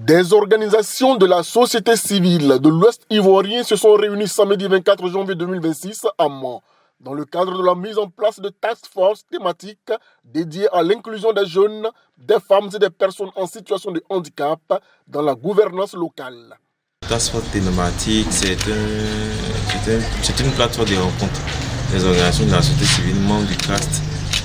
Des organisations de la société civile de l'Ouest ivoirien se sont réunies samedi 24 janvier 2026 à Mans, dans le cadre de la mise en place de task force thématiques dédiées à l'inclusion des jeunes, des femmes et des personnes en situation de handicap dans la gouvernance locale. Task force thématique, c'est une plateforme de rencontre des organisations de la société civile, membres du CAST,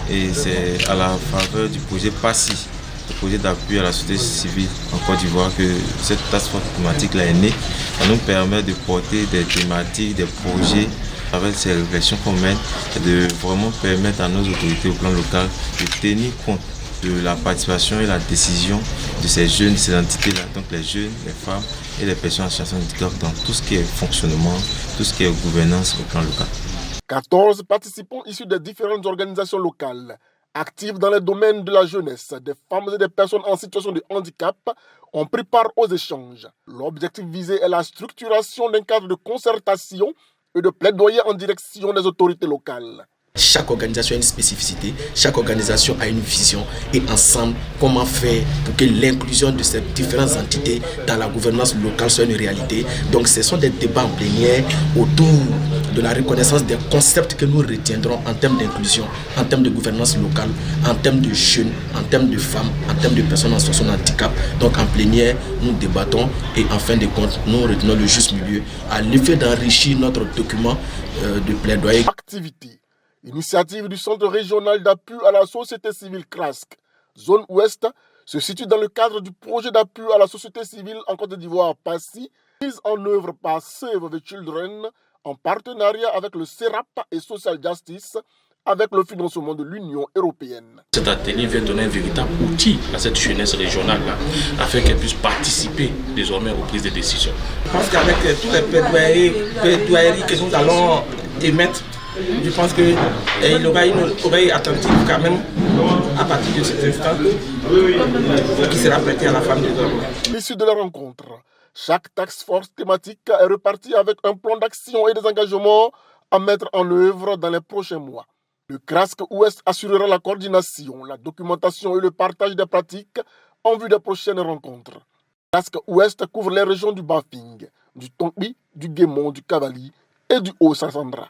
et c'est à la faveur du projet PASSI, le projet d'appui à la société civile en Côte d'Ivoire, que cette task force thématique là est née. Ça nous permet de porter des thématiques, des projets avec ces réflexions qu'on mène, et de vraiment permettre à nos autorités au plan local de tenir compte de la participation et la décision de ces jeunes, de ces entités-là, donc les jeunes, les femmes et les personnes en situation de handicap dans tout ce qui est fonctionnement, tout ce qui est gouvernance au plan local. 14 participants issus des différentes organisations locales, actifs dans les domaines de la jeunesse, des femmes et des personnes en situation de handicap, ont pris part aux échanges. L'objectif visé est la structuration d'un cadre de concertation et de plaidoyer en direction des autorités locales. Chaque organisation a une spécificité, chaque organisation a une vision et ensemble, comment faire pour que l'inclusion de ces différentes entités dans la gouvernance locale soit une réalité. Donc ce sont des débats en plénière autour de la reconnaissance des concepts que nous retiendrons en termes d'inclusion, en termes de gouvernance locale, en termes de jeunes, en termes de femmes, en termes de personnes en situation de handicap. Donc en plénière, nous débattons et en fin de compte, nous retenons le juste milieu à l'effet d'enrichir notre document de plaidoyer. Activité. Initiative du Centre régional d'appui à la société civile CRASC, zone ouest, se situe dans le cadre du projet d'appui à la société civile en Côte d'Ivoire PASSI, mise en œuvre par Save the Children en partenariat avec le CERAP et Social Justice, avec le financement de l'Union européenne. Cet atelier vient donner un véritable outil à cette jeunesse régionale-là, afin qu'elle puisse participer désormais aux prises de décision. Je pense qu'avec tous les plaidoyeries que nous allons émettre, je pense qu'il aura une oreille attentive quand même à partir de cet instant qui sera prêtée à la femme des hommes. L'issue de la rencontre, chaque task force thématique est repartie avec un plan d'action et des engagements à mettre en œuvre dans les prochains mois. Le CRASC Ouest assurera la coordination, la documentation et le partage des pratiques en vue des prochaines rencontres. Le CRASC Ouest couvre les régions du Bafing, du Tongbi, du Guémon, du Cavali et du Haut-Sassandra.